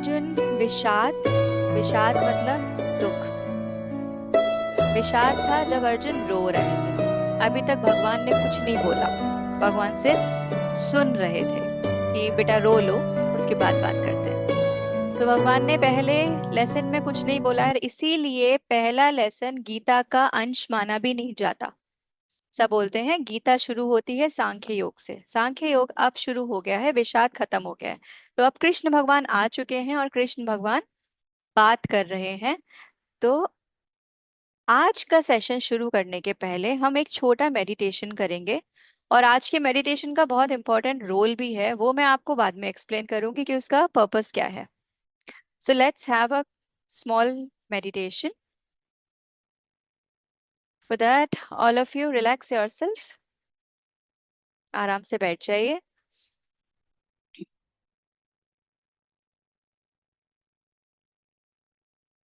अर्जुन विषाद, विषाद मतलब दुख, विषाद था जब अर्जुन रो रहे थे। अभी तक भगवान ने कुछ नहीं बोला, भगवान सिर्फ सुन रहे थे कि बेटा रो लो, उसके बाद बात करते हैं। तो भगवान ने पहले लेसन में कुछ नहीं बोला है, इसीलिए पहला लेसन गीता का अंश माना भी नहीं जाता। सब बोलते हैं गीता शुरू होती है सांख्य योग से, सांख्य योग अब शुरू हो गया है, विषाद खत्म हो गया है। तो अब कृष्ण भगवान आ चुके हैं और कृष्ण भगवान बात कर रहे हैं। तो आज का सेशन शुरू करने के पहले हम एक छोटा मेडिटेशन करेंगे, और आज के मेडिटेशन का बहुत इंपॉर्टेंट रोल भी है, वो मैं आपको बाद में एक्सप्लेन करूंगी कि उसका पर्पस क्या है। So let's have a small meditation. For that all of you relax yourself, आराम से बैठ जाइए।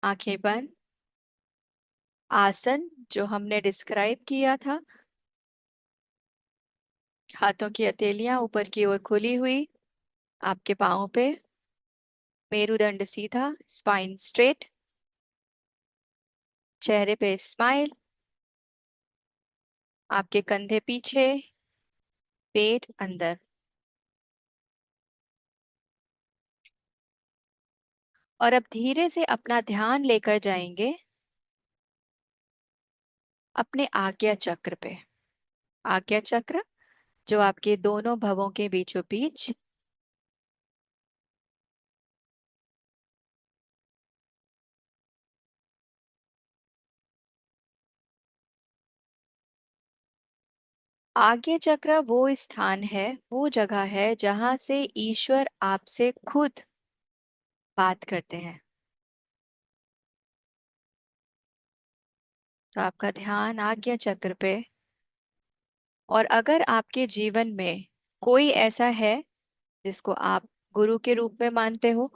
आंखें बंद, आसन जो हमने डिस्क्राइब किया था, हाथों की हथेलियां ऊपर की ओर खुली हुई, आपके पाँव पे, मेरुदंड सीधा, स्पाइन स्ट्रेट, चेहरे पे स्माइल, आपके कंधे पीछे, पेट अंदर। और अब धीरे से अपना ध्यान लेकर जाएंगे अपने आज्ञा चक्र पे। आज्ञा चक्र जो आपके दोनों भवों के बीचों बीच, आज्ञा चक्र वो स्थान है, वो जगह है जहां से ईश्वर आपसे खुद बात करते हैं। तो आपका ध्यान आज्ञा चक्र पे। और अगर आपके जीवन में कोई ऐसा है जिसको आप गुरु के रूप में मानते हो,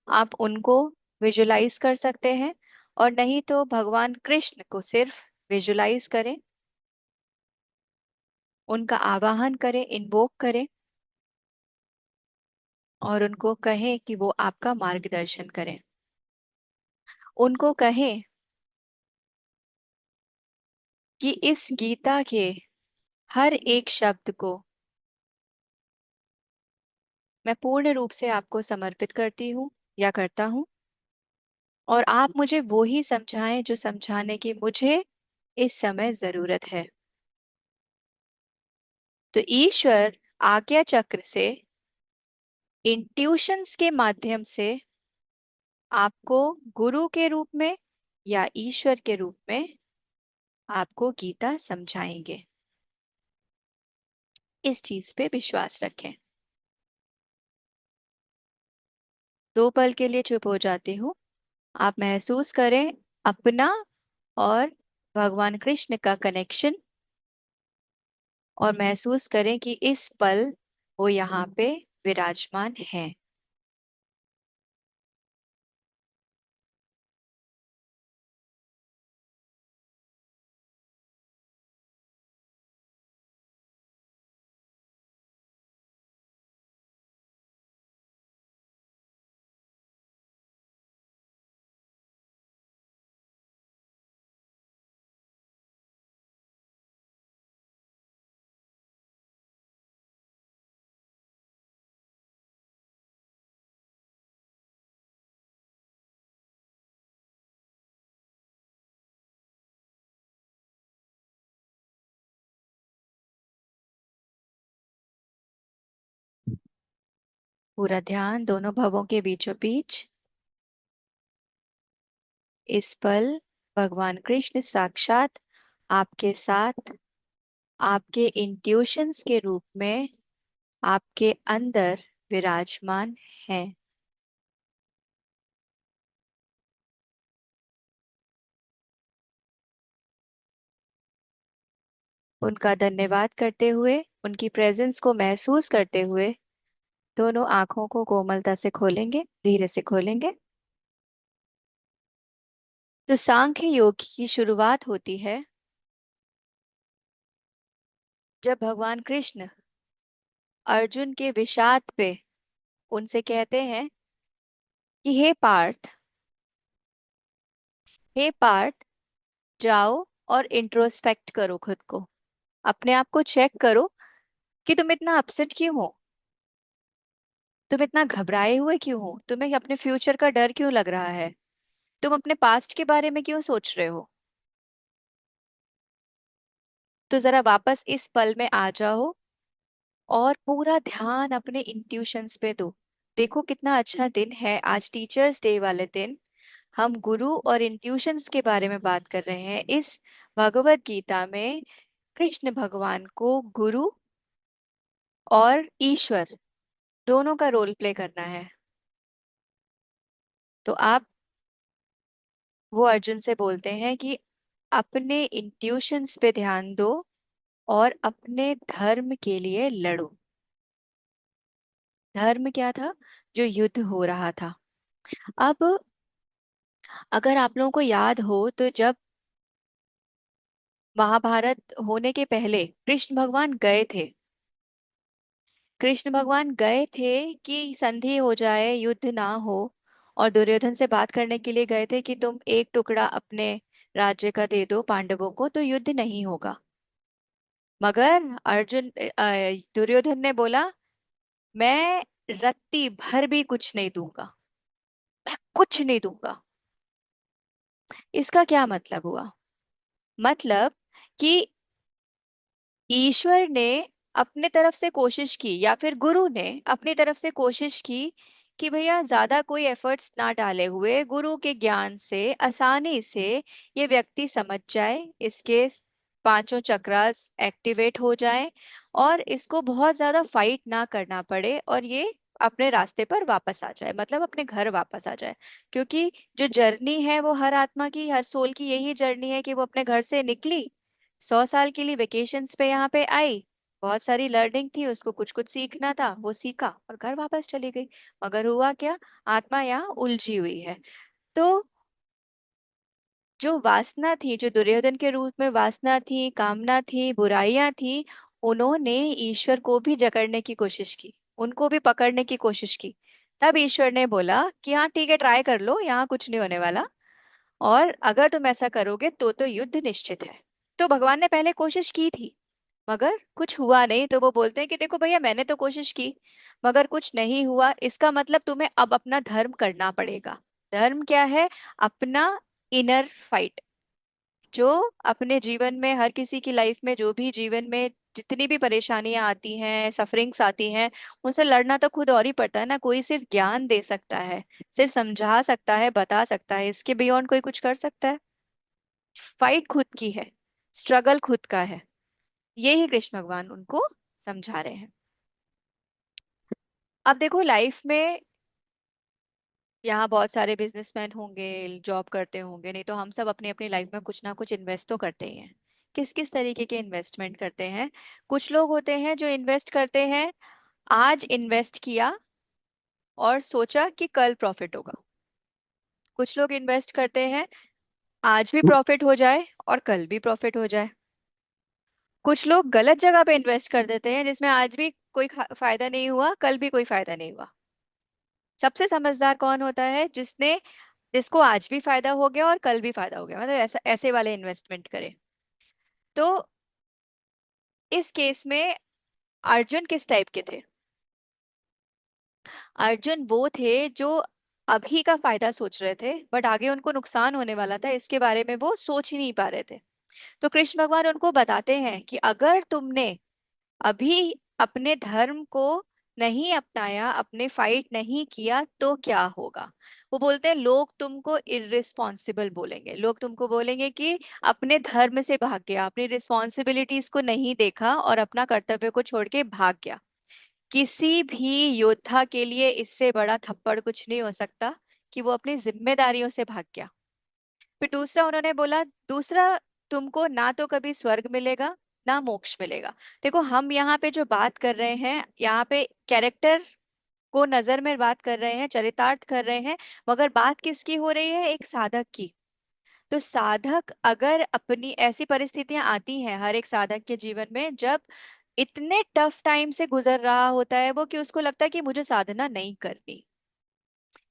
आप उनको विजुलाइज कर सकते हैं, और नहीं तो भगवान कृष्ण को सिर्फ विजुलाइज करें, उनका आवाहन करें, इन्वोक करें, और उनको कहें कि वो आपका मार्गदर्शन करें। उनको कहें कि इस गीता के हर एक शब्द को मैं पूर्ण रूप से आपको समर्पित करती हूँ या करता हूँ, और आप मुझे वो ही समझाएं जो समझाने की मुझे इस समय जरूरत है। तो ईश्वर आज्ञा चक्र से, इंट्यूशंस के माध्यम से आपको गुरु के रूप में या ईश्वर के रूप में आपको गीता समझाएंगे। इस चीज पे विश्वास रखें। 2 पल के लिए चुप हो जाती हूँ। आप महसूस करें अपना और भगवान कृष्ण का कनेक्शन, और महसूस करें कि इस पल वो यहाँ पे विराजमान है। पूरा ध्यान दोनों भवों के बीचों बीच। इस पल भगवान कृष्ण साक्षात आपके साथ, आपके इंट्यूशंस के रूप में आपके अंदर विराजमान हैं। उनका धन्यवाद करते हुए, उनकी प्रेजेंस को महसूस करते हुए, दोनों आंखों को कोमलता से खोलेंगे, धीरे से खोलेंगे। तो सांख्य योग की शुरुआत होती है जब भगवान कृष्ण अर्जुन के विषाद पे उनसे कहते हैं कि हे पार्थ, जाओ और इंट्रोस्पेक्ट करो खुद को, अपने आप को चेक करो कि तुम इतना अपसेट क्यों हो, तुम इतना घबराए हुए क्यों हो, तुम्हें अपने फ्यूचर का डर क्यों लग रहा है, तुम अपने पास्ट के बारे में क्यों सोच रहे हो। तो जरा वापस इस पल में आ जाओ और पूरा ध्यान अपने इंट्यूशंस पे दो। देखो कितना अच्छा दिन है आज, टीचर्स डे वाले दिन हम गुरु और इंट्यूशंस के बारे में बात कर रहे हैं। इस भगवत गीता में कृष्ण भगवान को गुरु और ईश्वर दोनों का रोल प्ले करना है। तो आप, वो अर्जुन से बोलते हैं कि अपने इंट्यूशंस पे ध्यान दो और अपने धर्म के लिए लड़ो। धर्म क्या था? जो युद्ध हो रहा था। अब अगर आप लोगों को याद हो तो जब महाभारत होने के पहले कृष्ण भगवान गए थे, कृष्ण भगवान गए थे कि संधि हो जाए, युद्ध ना हो, और दुर्योधन से बात करने के लिए गए थे कि तुम एक टुकड़ा अपने राज्य का दे दो पांडवों को तो युद्ध नहीं होगा। मगर दुर्योधन ने बोला, मैं रत्ती भर भी कुछ नहीं दूंगा, मैं कुछ नहीं दूंगा। इसका क्या मतलब हुआ? मतलब कि ईश्वर ने अपने तरफ से कोशिश की या फिर गुरु ने अपनी तरफ से कोशिश की कि भैया ज्यादा कोई एफर्ट्स ना डाले हुए गुरु के ज्ञान से आसानी से ये व्यक्ति समझ जाए, इसके पांचों चक्रास एक्टिवेट हो जाए और इसको बहुत ज्यादा फाइट ना करना पड़े और ये अपने रास्ते पर वापस आ जाए, मतलब अपने घर वापस आ जाए। क्योंकि जो जर्नी है वो हर आत्मा की, हर सोल की यही जर्नी है कि वो अपने घर से निकली, 100 साल के लिए वेकेशंस पे यहाँ पे आई, बहुत सारी लर्निंग थी, उसको कुछ कुछ सीखना था, वो सीखा और घर वापस चली गई। मगर हुआ क्या? आत्मा यहाँ उलझी हुई है। तो जो वासना थी, जो दुर्योधन के रूप में वासना थी, कामना थी, बुराइयां थी, उन्होंने ईश्वर को भी जकड़ने की कोशिश की, उनको भी पकड़ने की कोशिश की। तब ईश्वर ने बोला कि हाँ ठीक है, ट्राई कर लो, यहाँ कुछ नहीं होने वाला, और अगर तुम ऐसा करोगे तो युद्ध निश्चित है। तो भगवान ने पहले कोशिश की थी मगर कुछ हुआ नहीं, तो वो बोलते हैं कि देखो भैया, मैंने तो कोशिश की मगर कुछ नहीं हुआ, इसका मतलब तुम्हें अब अपना धर्म करना पड़ेगा। धर्म क्या है? अपना इनर फाइट। जो अपने जीवन में, हर किसी की लाइफ में जो भी जीवन में जितनी भी परेशानियां आती हैं, सफरिंग्स आती हैं, उनसे लड़ना तो खुद और ही पड़ता है ना। कोई सिर्फ ज्ञान दे सकता है, सिर्फ समझा सकता है, बता सकता है, इसके बियॉन्ड कोई कुछ कर सकता है? फाइट खुद की है, स्ट्रगल खुद का है। यही कृष्ण भगवान उनको समझा रहे हैं। अब देखो लाइफ में, यहाँ बहुत सारे बिजनेसमैन होंगे, जॉब करते होंगे, नहीं तो हम सब अपनी अपनी लाइफ में कुछ ना कुछ इन्वेस्ट तो करते ही हैं। किस किस तरीके के इन्वेस्टमेंट करते हैं? कुछ लोग होते हैं जो इन्वेस्ट करते हैं, आज इन्वेस्ट किया और सोचा कि कल प्रॉफिट होगा। कुछ लोग इन्वेस्ट करते हैं, आज भी प्रॉफिट हो जाए और कल भी प्रॉफिट हो जाए। कुछ लोग गलत जगह पे इन्वेस्ट कर देते हैं जिसमें आज भी कोई फायदा नहीं हुआ, कल भी कोई फायदा नहीं हुआ। सबसे समझदार कौन होता है? जिसको आज भी फायदा हो गया और कल भी फायदा हो गया, मतलब ऐसा, ऐसे वाले इन्वेस्टमेंट करे। तो इस केस में अर्जुन किस टाइप के थे? अर्जुन वो थे जो अभी का फायदा सोच रहे थे बट आगे उनको नुकसान होने वाला था, इसके बारे में वो सोच ही नहीं पा रहे थे। तो कृष्ण भगवान उनको बताते हैं कि अगर तुमने अभी अपने धर्म को नहीं अपनाया, अपने फाइट नहीं किया तो क्या होगा। वो बोलते हैं लोग तुमको इररिस्पॉन्सिबल बोलेंगे, लोग तुमको बोलेंगे कि अपने धर्म से भाग गया, अपनी रिस्पॉन्सिबिलिटीज को नहीं देखा और अपना कर्तव्य को छोड़ के भाग गया। किसी भी योद्धा के लिए इससे बड़ा थप्पड़ कुछ नहीं हो सकता कि वो अपनी जिम्मेदारियों से भाग गया। फिर दूसरा उन्होंने बोला, दूसरा, तुमको ना तो कभी स्वर्ग मिलेगा ना मोक्ष मिलेगा। देखो हम यहाँ पे जो बात कर रहे हैं, यहाँ पे कैरेक्टर को नजर में बात कर रहे हैं, चरितार्थ कर रहे हैं, मगर बात किसकी हो रही है? एक साधक की। तो साधक अगर अपनी, ऐसी परिस्थितियां आती हैं हर एक साधक के जीवन में जब इतने टफ टाइम से गुजर रहा होता है वो कि उसको लगता है कि मुझे साधना नहीं करनी,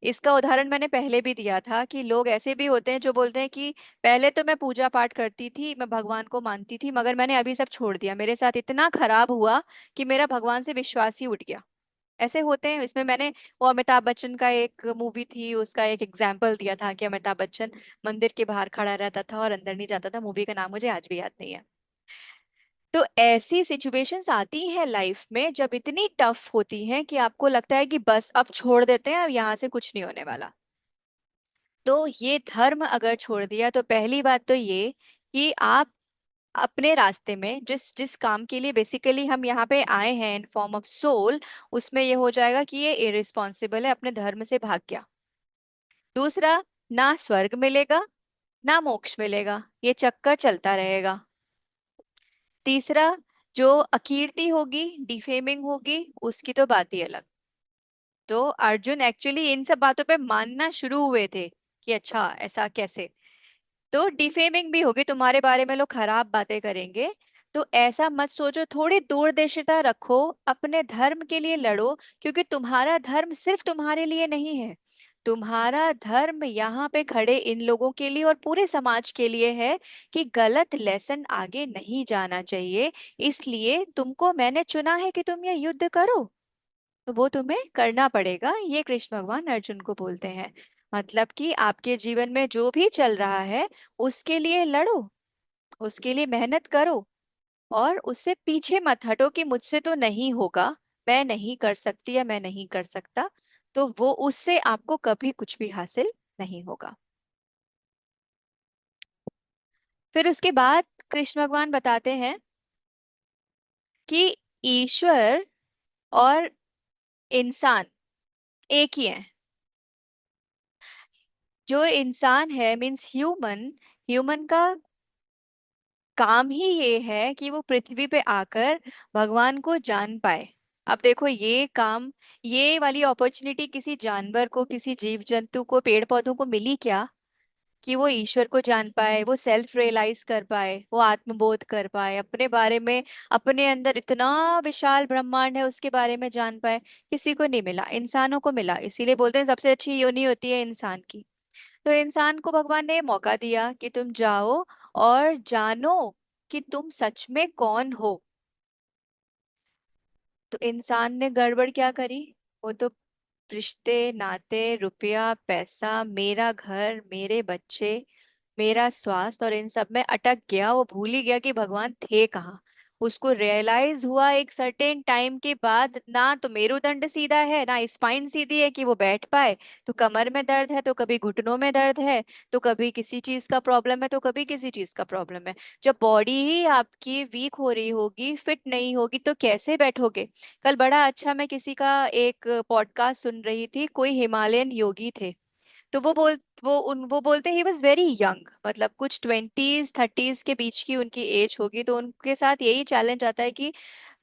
इसका उदाहरण मैंने पहले भी दिया था कि लोग ऐसे भी होते हैं जो बोलते हैं कि पहले तो मैं पूजा पाठ करती थी, मैं भगवान को मानती थी, मगर मैंने अभी सब छोड़ दिया, मेरे साथ इतना खराब हुआ कि मेरा भगवान से विश्वास ही उठ गया। ऐसे होते हैं। इसमें मैंने वो अमिताभ बच्चन का एक मूवी थी, उसका एक एग्जाम्पल दिया था कि अमिताभ बच्चन मंदिर के बाहर खड़ा रहता था और अंदर नहीं जाता था। मूवी का नाम मुझे आज भी याद नहीं है। तो ऐसी सिचुएशंस आती है लाइफ में जब इतनी टफ होती हैं कि आपको लगता है कि बस अब छोड़ देते हैं, अब यहाँ से कुछ नहीं होने वाला। तो ये धर्म अगर छोड़ दिया तो पहली बात तो ये कि आप अपने रास्ते में जिस जिस काम के लिए बेसिकली हम यहाँ पे आए हैं इन फॉर्म ऑफ सोल, उसमें ये हो जाएगा कि ये इरिस्पॉन्सिबल है, अपने धर्म से भाग गया। दूसरा, ना स्वर्ग मिलेगा ना मोक्ष मिलेगा, ये चक्कर चलता रहेगा। तीसरा, जो अकीर्ति होगी, डिफेमिंग होगी, उसकी तो बात ही अलग। तो अर्जुन एक्चुअली इन सब बातों पे मानना शुरू हुए थे कि अच्छा ऐसा कैसे। तो डिफेमिंग भी होगी, तुम्हारे बारे में लोग खराब बातें करेंगे। तो ऐसा मत सोचो, थोड़ी दूरदर्शिता रखो, अपने धर्म के लिए लड़ो, क्योंकि तुम्हारा धर्म सिर्फ तुम्हारे लिए नहीं है। तुम्हारा धर्म यहाँ पे खड़े इन लोगों के लिए और पूरे समाज के लिए है कि गलत लेसन आगे नहीं जाना चाहिए। इसलिए तुमको मैंने चुना है कि तुम ये युद्ध करो, तो वो तुम्हें करना पड़ेगा, ये कृष्ण भगवान अर्जुन को बोलते हैं। मतलब कि आपके जीवन में जो भी चल रहा है उसके लिए लड़ो, उसके लिए मेहनत करो, और उससे पीछे मत हटो कि मुझसे तो नहीं होगा, मैं नहीं कर सकती या मैं नहीं कर सकता। तो वो उससे आपको कभी कुछ भी हासिल नहीं होगा। फिर उसके बाद कृष्ण भगवान बताते हैं कि ईश्वर और इंसान एक ही है। जो इंसान है मीन्स ह्यूमन, ह्यूमन का काम ही ये है कि वो पृथ्वी पे आकर भगवान को जान पाए। अब देखो ये काम, ये वाली अपॉर्चुनिटी किसी जानवर को, किसी जीव जंतु को, पेड़ पौधों को मिली क्या कि वो ईश्वर को जान पाए, वो सेल्फ रियलाइज कर पाए, वो आत्मबोध कर पाए, अपने बारे में, अपने अंदर इतना विशाल ब्रह्मांड है उसके बारे में जान पाए। किसी को नहीं मिला, इंसानों को मिला। इसीलिए बोलते हैं सबसे अच्छी योनि होती है इंसान की। तो इंसान को भगवान ने मौका दिया कि तुम जाओ और जानो कि तुम सच में कौन हो। तो इंसान ने गड़बड़ क्या करी? वो तो रिश्ते नाते, रुपया पैसा, मेरा घर, मेरे बच्चे, मेरा स्वास्थ्य और इन सब में अटक गया। वो भूल ही गया कि भगवान थे कहाँ। उसको रियलाइज हुआ एक सर्टेन टाइम के बाद, ना तो मेरुदंड सीधा है ना स्पाइन सीधी है कि वो बैठ पाए। तो कमर में दर्द है तो कभी घुटनों में दर्द है, तो कभी किसी चीज का प्रॉब्लम है तो कभी किसी चीज का प्रॉब्लम है। जब बॉडी ही आपकी वीक हो रही होगी, फिट नहीं होगी, तो कैसे बैठोगे? कल बड़ा अच्छा मैं किसी का एक पॉडकास्ट सुन रही थी, कोई हिमालयन योगी थे। तो वो बोलते ही वॉज वेरी यंग, मतलब कुछ 20s 30s के बीच की उनकी एज होगी। तो उनके साथ यही चैलेंज आता है कि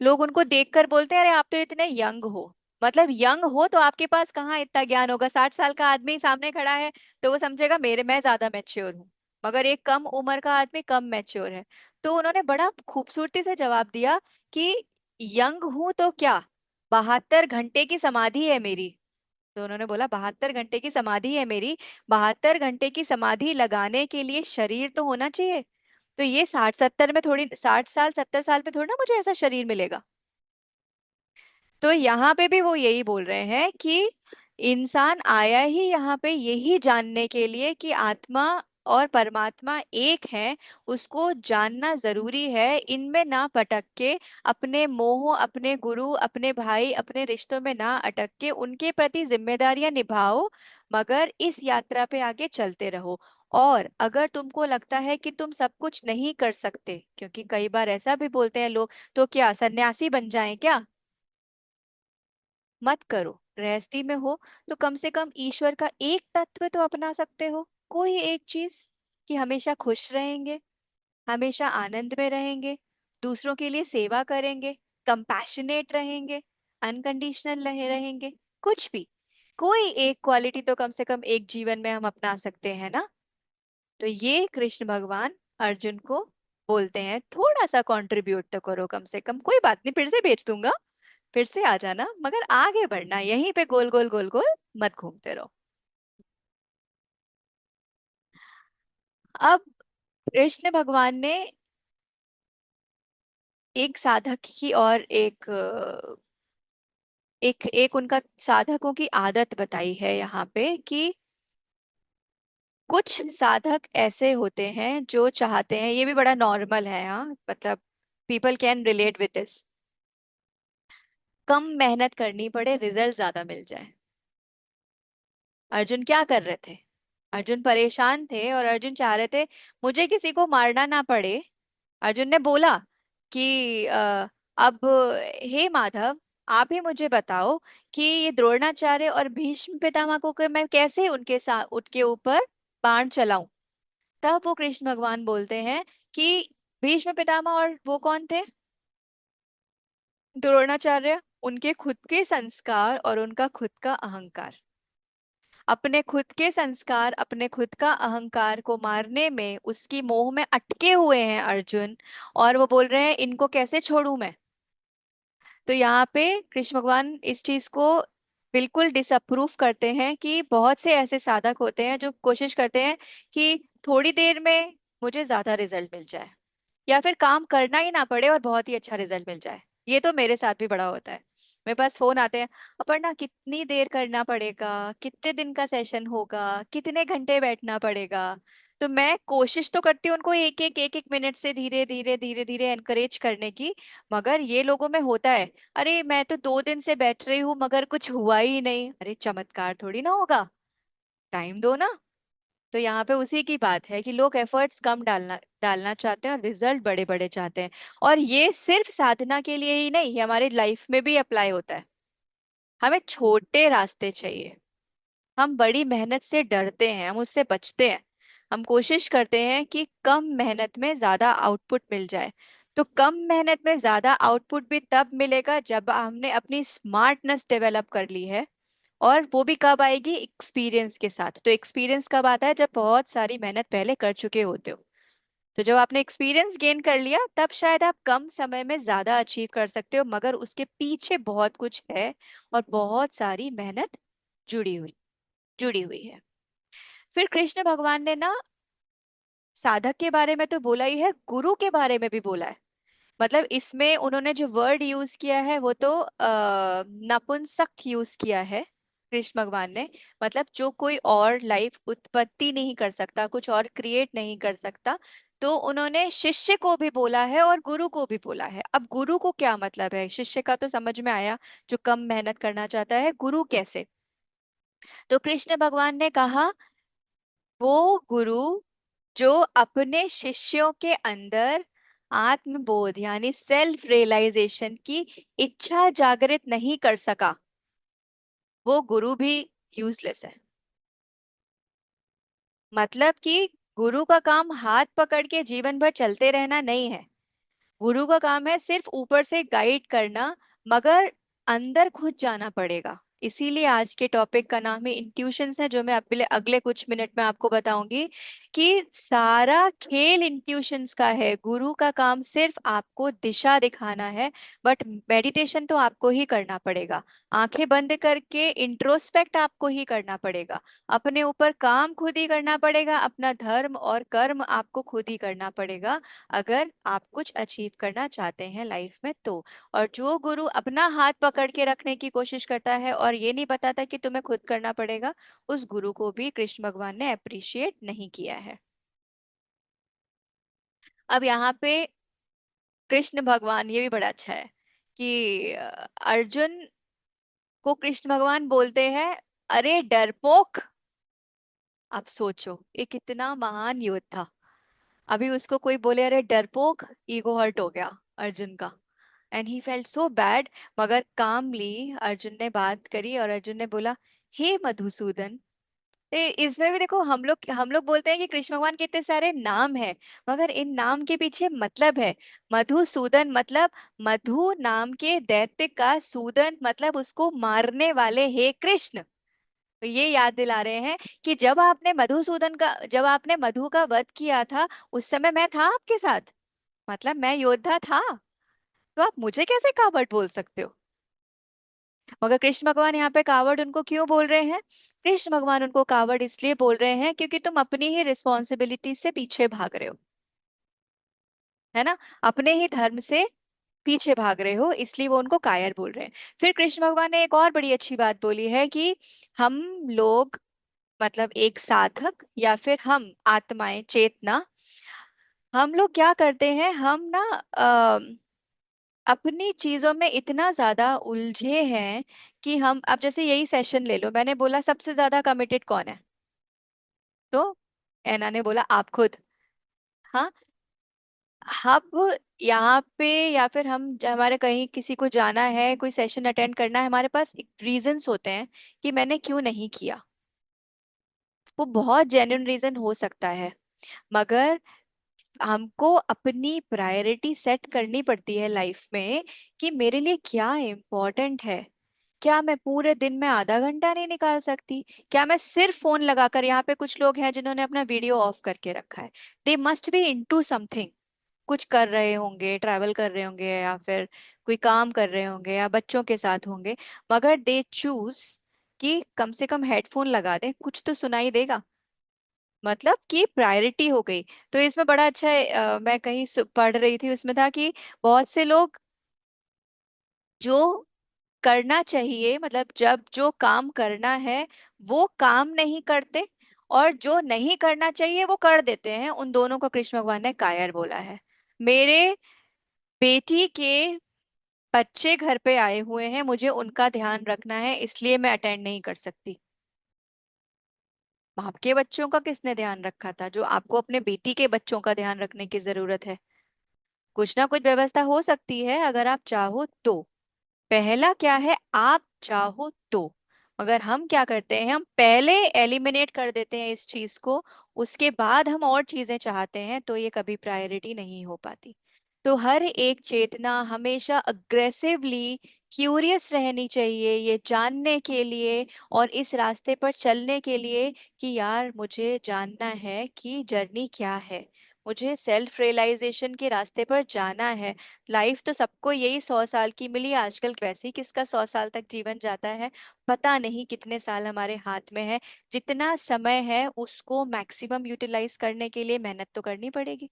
लोग उनको देखकर बोलते हैं अरे आप तो इतने यंग हो। मतलब यंग हो तो आपके पास कहाँ इतना ज्ञान होगा? 60 साल का आदमी सामने खड़ा है तो वो समझेगा मेरे मैं ज्यादा मैच्योर हूँ, मगर एक कम उम्र का आदमी कम मैच्योर है। तो उन्होंने बड़ा खूबसूरती से जवाब दिया कि यंग हूं तो क्या, 72 घंटे की समाधि है मेरी। तो उन्होंने बोला 72 घंटे की समाधि है मेरी, 72 घंटे की समाधि लगाने के लिए शरीर तो होना चाहिए। तो ये 60 70 में थोड़ी, 60 साल 70 साल में थोड़ी ना मुझे ऐसा शरीर मिलेगा। तो यहाँ पे भी वो यही बोल रहे हैं कि इंसान आया ही यहाँ पे यही जानने के लिए कि आत्मा और परमात्मा एक है। उसको जानना जरूरी है, इनमें ना भटक के, अपने मोह, अपने गुरु, अपने भाई, अपने रिश्तों में ना अटक के उनके प्रति जिम्मेदारियां निभाओ, मगर इस यात्रा पे आगे चलते रहो। और अगर तुमको लगता है कि तुम सब कुछ नहीं कर सकते, क्योंकि कई बार ऐसा भी बोलते हैं लोग, तो क्या सन्यासी बन जाएं क्या? मत करो। गृहस्थी में हो तो कम से कम ईश्वर का एक तत्व तो अपना सकते हो, कोई एक चीज, कि हमेशा खुश रहेंगे, हमेशा आनंद में रहेंगे, दूसरों के लिए सेवा करेंगे, कंपैशनेट रहेंगे, अनकंडीशनल रहेंगे। कुछ भी, कोई एक क्वालिटी तो कम से कम एक जीवन में हम अपना सकते हैं ना। तो ये कृष्ण भगवान अर्जुन को बोलते हैं थोड़ा सा कंट्रीब्यूट तो करो कम से कम, कोई बात नहीं फिर से भेज दूंगा, फिर से आ जाना, मगर आगे बढ़ना, यहीं पे गोल गोल गोल गोल मत घूमते रहो। अब कृष्ण भगवान ने एक साधक की और एक एक उनका साधकों की आदत बताई है यहाँ पे कि कुछ साधक ऐसे होते हैं जो चाहते हैं, ये भी बड़ा नॉर्मल है, हाँ मतलब people can relate with this, कम मेहनत करनी पड़े रिजल्ट ज्यादा मिल जाए। अर्जुन क्या कर रहे थे? अर्जुन परेशान थे और अर्जुन चाह रहे थे मुझे किसी को मारना ना पड़े। अर्जुन ने बोला कि अब हे माधव, आप ही मुझे बताओ कि ये द्रोणाचार्य और भीष्म पितामह को कि मैं कैसे उनके साथ उनके ऊपर बाण चलाऊं। तब वो कृष्ण भगवान बोलते हैं कि भीष्म पितामह और वो कौन थे? द्रोणाचार्य। उनके खुद के संस्कार और उनका खुद का अहंकार, अपने खुद के संस्कार अपने खुद का अहंकार को मारने में उसकी मोह में अटके हुए हैं अर्जुन। और वो बोल रहे हैं इनको कैसे छोड़ूं मैं। तो यहाँ पे कृष्ण भगवान इस चीज को बिल्कुल डिसअप्रूव करते हैं कि बहुत से ऐसे साधक होते हैं जो कोशिश करते हैं कि थोड़ी देर में मुझे ज्यादा रिजल्ट मिल जाए, या फिर काम करना ही ना पड़े और बहुत ही अच्छा रिजल्ट मिल जाए। ये तो मेरे साथ भी बड़ा होता है। मेरे पास फोन आते हैं, अपर्णा कितनी देर करना पड़ेगा, कितने दिन का सेशन होगा, कितने घंटे बैठना पड़ेगा। तो मैं कोशिश तो करती हूँ उनको एक एक मिनट से धीरे धीरे धीरे धीरे एनकरेज करने की। मगर ये लोगों में होता है, अरे मैं तो 2 दिन से बैठ रही हूँ मगर कुछ हुआ ही नहीं। अरे चमत्कार थोड़ी ना होगा, टाइम दो ना। तो यहाँ पे उसी की बात है कि लोग एफर्ट्स कम डालना डालना चाहते हैं और रिजल्ट बड़े बड़े चाहते हैं। और ये सिर्फ साधना के लिए ही नहीं, ये हमारी लाइफ में भी अप्लाई होता है। हमें छोटे रास्ते चाहिए। हम बड़ी मेहनत से डरते हैं, हम उससे बचते हैं। हम कोशिश करते हैं कि कम मेहनत में ज्यादा आउटपुट मिल जाए। तो कम मेहनत में ज्यादा आउटपुट भी तब मिलेगा जब हमने अपनी स्मार्टनेस डेवलप कर ली है। और वो भी कब आएगी? एक्सपीरियंस के साथ। तो एक्सपीरियंस कब आता है? जब बहुत सारी मेहनत पहले कर चुके होते हो। तो जब आपने एक्सपीरियंस गेन कर लिया तब शायद आप कम समय में ज्यादा अचीव कर सकते हो, मगर उसके पीछे बहुत कुछ है और बहुत सारी मेहनत जुड़ी हुई जुड़ी हुई है। फिर कृष्ण भगवान ने ना साधक के बारे में तो बोला ही है, गुरु के बारे में भी बोला है। मतलब इसमें उन्होंने जो वर्ड यूज किया है वो तो नपुंसक यूज किया है कृष्ण भगवान ने। मतलब जो कोई और लाइफ उत्पत्ति नहीं कर सकता, कुछ और क्रिएट नहीं कर सकता। तो उन्होंने शिष्य को भी बोला है और गुरु को भी बोला है। अब गुरु को क्या मतलब है? शिष्य का तो समझ में आया, जो कम मेहनत करना चाहता है। गुरु कैसे? तो कृष्ण भगवान ने कहा वो गुरु जो अपने शिष्यों के अंदर आत्मबोध यानी सेल्फ रियलाइजेशन की इच्छा जागृत नहीं कर सका, वो गुरु भी यूजलेस है। मतलब कि गुरु का काम हाथ पकड़ के जीवन भर चलते रहना नहीं है। गुरु का काम है सिर्फ ऊपर से गाइड करना, मगर अंदर खुद जाना पड़ेगा। इसीलिए आज के टॉपिक का नाम है इंट्यूशंस है, जो मैं अगले अगले कुछ मिनट में आपको बताऊंगी कि सारा खेल इंट्यूशंस का है। गुरु का काम सिर्फ आपको दिशा दिखाना है, बट मेडिटेशन तो आपको ही करना पड़ेगा। आंखें बंद करके इंट्रोस्पेक्ट आपको ही करना पड़ेगा। अपने ऊपर काम खुद ही करना पड़ेगा, अपना धर्म और कर्म आपको खुद ही करना पड़ेगा, अगर आप कुछ अचीव करना चाहते हैं लाइफ में तो। और जो गुरु अपना हाथ पकड़ के रखने की कोशिश करता है और ये नहीं बताता कि तुम्हें खुद करना पड़ेगा, उस गुरु को भी कृष्ण भगवान ने अप्रिशिएट नहीं किया है। अब यहाँ पे कृष्ण भगवान, ये भी बड़ा अच्छा है कि अर्जुन को कृष्ण भगवान बोलते हैं अरे डरपोक। अब सोचो, ये कितना महान योद्धा, अभी उसको कोई बोले अरे डरपोक, ईगो हर्ट हो गया अर्जुन का। And he felt so bad. मगर कामली अर्जुन ने बात करी और अर्जुन ने बोला हे मधुसूदन। इसमें भी देखो, हम लोग बोलते हैं कि कृष्ण भगवान के इतने सारे नाम हैं, मगर इन नाम के पीछे मतलब है। मधुसूदन मतलब मधु नाम के दैत्य का, सूदन मतलब उसको मारने वाले, हे कृष्ण। तो ये याद दिला रहे हैं कि जब आपने मधु का वध किया था, उस समय मैं था आपके साथ, मतलब मैं योद्धा था। तो आप मुझे कैसे काबर्ड बोल सकते हो? मगर कृष्ण भगवान यहाँ पे कावर्ड उनको क्यों बोल रहे हैं? कृष्ण भगवान उनको कावर्ड इसलिए बोल रहे हैं क्योंकि तुम अपनी ही रिस्पॉन्सिबिलिटी से पीछे भाग रहे हो, है ना, अपने ही धर्म से पीछे भाग रहे हो, इसलिए वो उनको कायर बोल रहे हैं। फिर कृष्ण भगवान ने एक और बड़ी अच्छी बात बोली है कि हम लोग, मतलब एक साधक या फिर हम आत्माएं, चेतना, हम लोग क्या करते हैं, हम ना अपनी चीजों में इतना ज्यादा उलझे हैं कि हम, अब जैसे यही सेशन ले लो, मैंने बोला सबसे ज्यादा कमिटेड कौन है, तो ऐना ने बोला आप खुद। हाँ, अब यहाँ पे, या फिर हमारे कहीं किसी को जाना है, कोई सेशन अटेंड करना है, हमारे पास रीजंस होते हैं कि मैंने क्यों नहीं किया, वो बहुत जेन्युइन रीजन हो सकता है, मगर हमको अपनी प्रायोरिटी सेट करनी पड़ती है लाइफ में कि मेरे लिए क्या इम्पोर्टेंट है। क्या मैं पूरे दिन में आधा घंटा नहीं निकाल सकती? क्या मैं सिर्फ फोन लगाकर, यहाँ पे कुछ लोग हैं जिन्होंने अपना वीडियो ऑफ करके रखा है, they must be into something, कुछ कर रहे होंगे, ट्रैवल कर रहे होंगे, या फिर कोई काम कर रहे होंगे, या बच्चों के साथ होंगे, मगर दे चूज कि कम से कम हेडफोन लगा दें, कुछ तो सुनाई देगा, मतलब कि प्रायोरिटी हो गई। तो इसमें बड़ा अच्छा है, मैं कहीं पढ़ रही थी, उसमें था कि बहुत से लोग जो करना चाहिए, मतलब जब जो काम करना है वो काम नहीं करते, और जो नहीं करना चाहिए वो कर देते हैं, उन दोनों को कृष्ण भगवान ने कायर बोला है। मेरे बेटी के बच्चे घर पे आए हुए हैं, मुझे उनका ध्यान रखना है, इसलिए मैं अटेंड नहीं कर सकती। आपके बच्चों का किसने ध्यान रखा था, जो आपको अपने बेटी के बच्चों का ध्यान रखने की जरूरत है? कुछ ना कुछ व्यवस्था हो सकती है अगर आप चाहो तो। पहला क्या है, आप चाहो तो। मगर हम क्या करते हैं, हम पहले एलिमिनेट कर देते हैं इस चीज को, उसके बाद हम और चीजें चाहते हैं, तो ये कभी प्रायोरिटी नहीं हो पाती। तो हर एक चेतना हमेशा अग्रेसिवली क्यूरियस रहनी चाहिए, ये जानने के लिए और इस रास्ते पर चलने के लिए कि यार मुझे जानना है कि जर्नी क्या है, मुझे सेल्फ रियलाइजेशन के रास्ते पर जाना है। लाइफ तो सबको यही 100 साल की मिली है, आजकल वैसे ही किसका 100 साल तक जीवन जाता है, पता नहीं कितने साल हमारे हाथ में है। जितना समय है उसको मैक्सिमम यूटिलाइज करने के लिए मेहनत तो करनी पड़ेगी,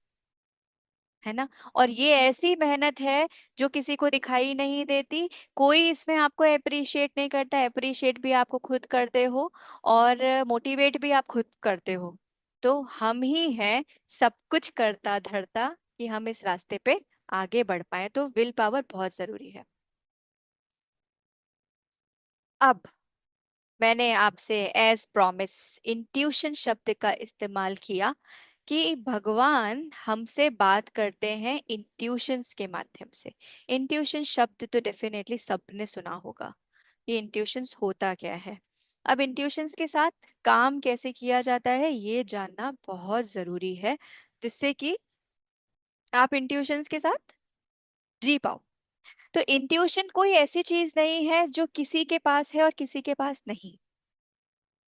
है ना। और ये ऐसी मेहनत है जो किसी को दिखाई नहीं देती, कोई इसमें आपको अप्रिशिएट नहीं करता, अप्रिशिएट भी आपको खुद करते हो, और मोटिवेट भी आप खुद करते हो। तो हम ही हैं सब कुछ करता धरता कि हम इस रास्ते पे आगे बढ़ पाए, तो विल पावर बहुत जरूरी है। अब मैंने आपसे एज प्रॉमिस इंट्यूशन शब्द का इस्तेमाल किया कि भगवान हमसे बात करते हैं इंट्यूशंस के माध्यम से। इंट्यूशन शब्द तो डेफिनेटली सबने सुना होगा, ये इंट्यूशंस होता क्या है। अब इंट्यूशंस के साथ काम कैसे किया जाता है ये जानना बहुत जरूरी है, जिससे कि आप इंट्यूशंस के साथ जी पाओ। तो इंट्यूशन कोई ऐसी चीज नहीं है जो किसी के पास है और किसी के पास नहीं,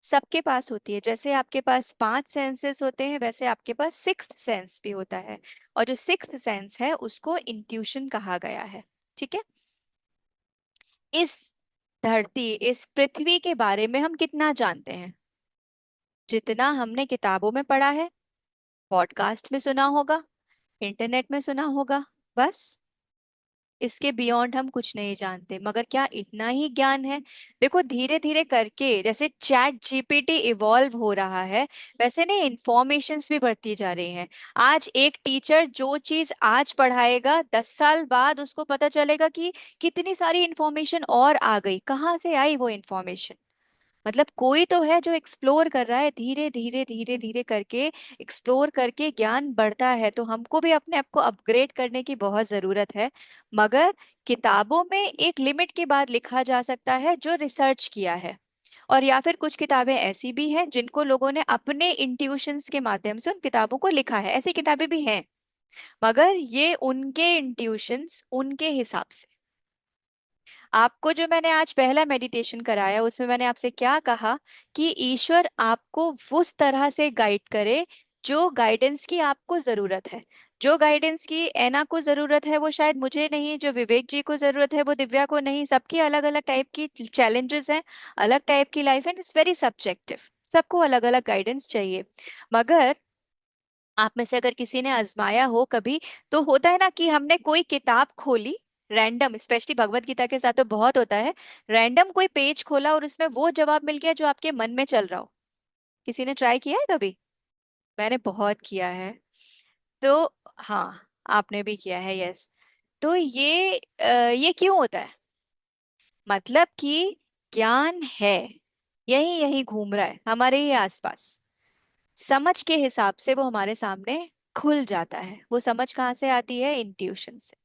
सबके पास होती है। जैसे आपके पास 5 सेंसेस होते हैं, वैसे आपके पास सिक्स्थ सेंस भी होता है, और जो सिक्स्थ सेंस है उसको इंट्यूशन कहा गया है। ठीक है। इस धरती, इस पृथ्वी के बारे में हम कितना जानते हैं? जितना हमने किताबों में पढ़ा है, पॉडकास्ट में सुना होगा, इंटरनेट में सुना होगा, बस। इसके बियॉन्ड हम कुछ नहीं जानते। मगर क्या इतना ही ज्ञान है? देखो, धीरे धीरे करके जैसे चैट जीपीटी इवॉल्व हो रहा है, वैसे नहीं इंफॉर्मेशंस भी बढ़ती जा रही हैं। आज एक टीचर जो चीज आज पढ़ाएगा, 10 साल बाद उसको पता चलेगा कि कितनी सारी इंफॉर्मेशन और आ गई, कहाँ से आई वो इंफॉर्मेशन। मतलब कोई तो है जो एक्सप्लोर कर रहा है, धीरे धीरे धीरे धीरे करके एक्सप्लोर करके ज्ञान बढ़ता है, तो हमको भी अपने आप को अपग्रेड करने की बहुत जरूरत है। मगर किताबों में एक लिमिट के बाद लिखा जा सकता है जो रिसर्च किया है, और या फिर कुछ किताबें ऐसी भी हैं जिनको लोगों ने अपने इंट्यूशंस के माध्यम से उन किताबों को लिखा है, ऐसी किताबें भी हैं, मगर ये उनके इंट्यूशंस उनके हिसाब से। आपको जो मैंने आज पहला मेडिटेशन कराया उसमें मैंने आपसे क्या कहा कि ईश्वर आपको उस तरह से गाइड करे जो गाइडेंस की आपको जरूरत है। जो गाइडेंस की ऐना को जरूरत है वो शायद मुझे नहीं, जो विवेक जी को जरूरत है वो दिव्या को नहीं। सबकी अलग अलग टाइप की चैलेंजेस हैं, अलग टाइप की लाइफ है, इट्स वेरी सब्जेक्टिव। सबको अलग अलग गाइडेंस चाहिए। मगर आप में से अगर किसी ने आजमाया हो कभी, तो होता है ना कि हमने कोई किताब खोली रैंडम, स्पेशली भगवत गीता के साथ तो बहुत होता है, रैंडम कोई पेज खोला और उसमें वो जवाब मिल गया जो आपके मन में चल रहा हो। किसी ने ट्राई किया है कभी? मैंने बहुत किया है। तो हाँ, आपने भी किया है, यस। तो ये क्यों होता है? मतलब कि ज्ञान है, यही यही घूम रहा है हमारे ही आसपास। समझ के हिसाब से वो हमारे सामने खुल जाता है। वो समझ कहाँ से आती है? इंट्यूशन से।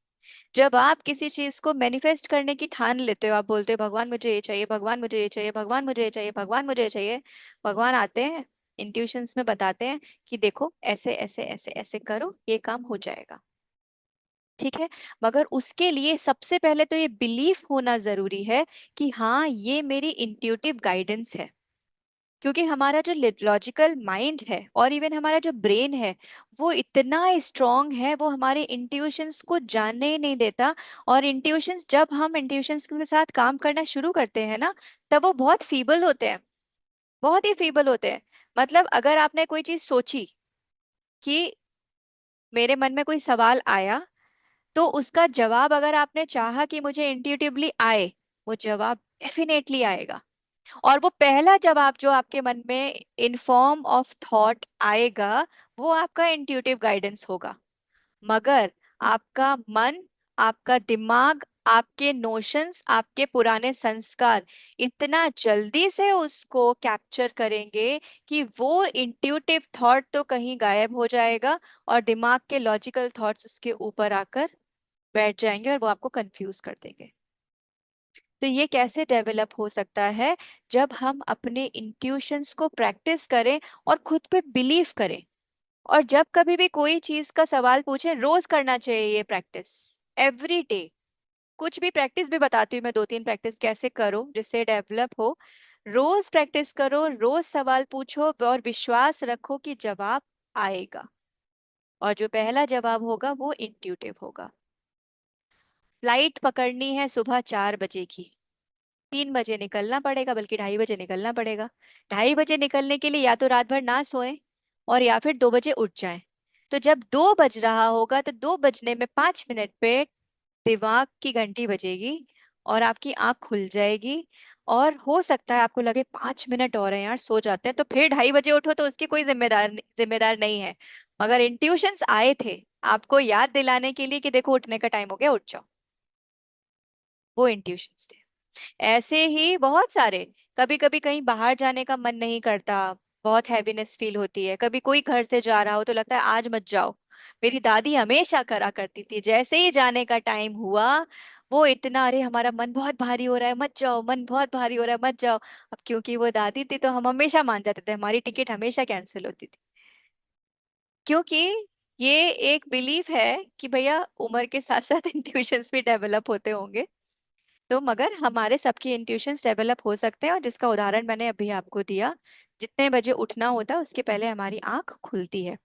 जब आप किसी चीज को मैनिफेस्ट करने की ठान लेते हो, आप बोलते हो भगवान मुझे ये चाहिए, भगवान मुझे ये चाहिए, भगवान मुझे ये चाहिए, भगवान मुझे ये चाहिए। भगवान आते हैं, इंट्यूशंस में बताते हैं कि देखो ऐसे ऐसे ऐसे ऐसे करो, ये काम हो जाएगा। ठीक है। मगर उसके लिए सबसे पहले तो ये बिलीफ होना जरूरी है कि हाँ, ये मेरी इंट्यूटिव गाइडेंस है। क्योंकि हमारा जो लॉजिकल माइंड है और इवन हमारा जो ब्रेन है, वो इतना स्ट्रांग है, वो हमारे इंट्यूशंस को जानने ही नहीं देता। और इंट्यूशंस, जब हम इंट्यूशंस के साथ काम करना शुरू करते हैं ना, तब वो बहुत फीबल होते हैं, बहुत ही फीबल होते हैं। मतलब अगर आपने कोई चीज सोची कि मेरे मन में कोई सवाल आया, तो उसका जवाब अगर आपने चाहा कि मुझे इंट्यूटिवली आए, वो जवाब डेफिनेटली आएगा। और वो पहला जवाब जो आपके मन में इन फॉर्म ऑफ थॉट आएगा, वो आपका इंट्यूटिव गाइडेंस होगा। मगर आपका मन, आपका दिमाग, आपके नोशंस, आपके पुराने संस्कार इतना जल्दी से उसको कैप्चर करेंगे कि वो इंट्यूटिव थॉट तो कहीं गायब हो जाएगा और दिमाग के लॉजिकल थॉट्स उसके ऊपर आकर बैठ जाएंगे और वो आपको कंफ्यूज कर देंगे। तो ये कैसे डेवलप हो सकता है? जब हम अपने इंट्यूशंस को प्रैक्टिस करें और खुद पे बिलीव करें। और जब कभी भी कोई चीज का सवाल पूछे, रोज करना चाहिए ये प्रैक्टिस, एवरी डे। कुछ भी प्रैक्टिस भी बताती हूँ मैं, 2-3 प्रैक्टिस कैसे करो जिससे डेवलप हो। रोज प्रैक्टिस करो, रोज सवाल पूछो और विश्वास रखो कि जवाब आएगा। और जो पहला जवाब होगा वो इंट्यूटिव होगा। फ्लाइट पकड़नी है सुबह 4 बजे की, 3 बजे निकलना पड़ेगा, बल्कि 2:30 बजे निकलना पड़ेगा। 2:30 बजे निकलने के लिए या तो रात भर ना सोए और या फिर 2 बजे उठ जाएं। तो जब 2 बज रहा होगा तो 2 बजने में 5 मिनट पे दिमाग की घंटी बजेगी और आपकी आंख खुल जाएगी। और हो सकता है आपको लगे 5 मिनट और हैं यार, सो जाते हैं, तो फिर 2:30 बजे उठो, तो उसकी कोई जिम्मेदार नहीं है। मगर इंट्यूशंस आए थे आपको याद दिलाने के लिए कि देखो उठने का टाइम हो गया, उठ जाओ। वो इंट्यूशंस थे। ऐसे ही बहुत सारे, कभी कभी कहीं बाहर जाने का मन नहीं करता, बहुत हैवीनेस फील होती है, कभी कोई घर से जा रहा हो तो लगता है आज मत जाओ। मेरी दादी हमेशा करा करती थी, जैसे ही जाने का टाइम हुआ, वो इतना, अरे हमारा मन बहुत भारी हो रहा है मत जाओ, मन बहुत भारी हो रहा है मत जाओ। अब क्योंकि वो दादी थी तो हम हमेशा मान जाते थे, हमारी टिकट हमेशा कैंसिल होती थी। क्योंकि ये एक बिलीफ है कि भैया उम्र के साथ साथ इंट्यूशंस भी डेवलप होते होंगे। तो मगर हमारे सबके इंट्यूशंस डेवलप हो सकते हैं, और जिसका उदाहरण मैंने अभी आपको दिया। जितने बजे उठना होता है उसके पहले हमारी आंख खुलती है।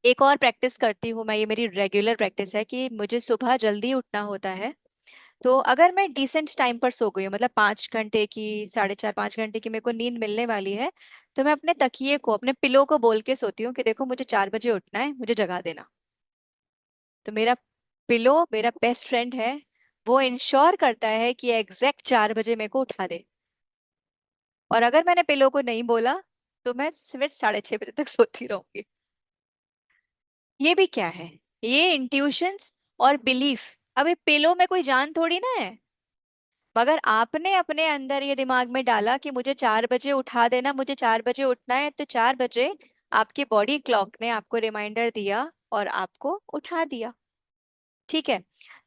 एक और प्रैक्टिस करती हूँ मैं, ये मेरी रेगुलर प्रैक्टिस है कि मुझे सुबह जल्दी उठना होता है। तो अगर मैं डिसेंट टाइम पर सो गई हूँ, मतलब 5 घंटे की, 4.5-5 घंटे की मेरे को नींद मिलने वाली है, तो मैं अपने तकिए को, अपने पिलो को बोल के सोती हूँ कि देखो मुझे 4 बजे उठना है, मुझे जगा देना। तो मेरा पिलो मेरा बेस्ट फ्रेंड है, वो इंश्योर करता है कि एग्जैक्ट 4 बजे मेरे को उठा दे। और अगर मैंने पिलो को नहीं बोला, तो मैं सिर्फ 6:30 बजे तक सोती रहूंगी। ये भी क्या है? ये इंट्यूशंस और बिलीफ। अभी पिलो में कोई जान थोड़ी ना है। मगर आपने अपने अंदर ये दिमाग में डाला कि मुझे 4 बजे उठा देना, मुझे 4 बजे उठना है, तो 4 बजे आपकी बॉडी क्लॉक ने आपको रिमाइंडर दिया और आपको उठा दिया। ठीक है।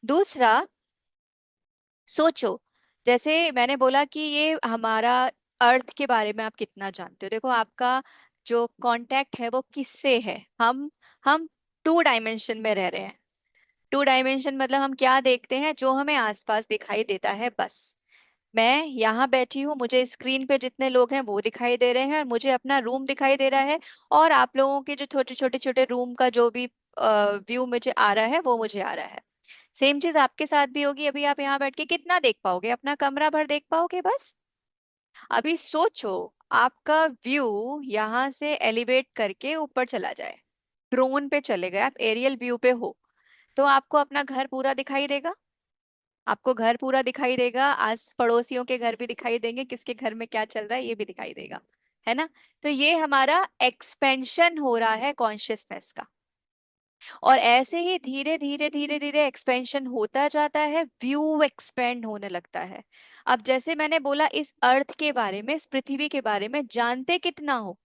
दूसरा, सोचो, जैसे मैंने बोला कि ये हमारा अर्थ के बारे में आप कितना जानते हो। देखो आपका जो कांटेक्ट है वो किससे है? हम 2 डायमेंशन में रह रहे हैं। 2 डायमेंशन मतलब हम क्या देखते हैं? जो हमें आसपास दिखाई देता है, बस। मैं यहाँ बैठी हूँ, मुझे स्क्रीन पे जितने लोग हैं वो दिखाई दे रहे हैं और मुझे अपना रूम दिखाई दे रहा है। और आप लोगों के जो छोटे छोटे छोटे रूम का जो भी व्यू मुझे आ रहा है वो मुझे आ रहा है। सेम चीज आपके साथ भी होगी। अभी आप यहाँ बैठ के कितना देख पाओगे? अपना कमरा भर देख पाओगे बस। अभी सोचो, आपका व्यू यहाँ से एलिवेट करके ऊपर चला जाए, ड्रोन पे चले गए, आप एरियल व्यू पे हो, तो आपको अपना घर पूरा दिखाई देगा? आपको घर पूरा दिखाई देगा, आस पड़ोसियों के घर भी दिखाई देंगे, किसके घर में क्या चल रहा है ये भी दिखाई देगा, है ना? तो ये हमारा एक्सपेंशन हो रहा है कॉन्शियसनेस का। और ऐसे ही धीरे धीरे धीरे धीरे एक्सपेंशन होता जाता है, व्यू एक्सपेंड होने लगता है। अब जैसे मैंने बोला, इस अर्थ के बारे में, इस पृथ्वी के बारे में जानते कितना हो,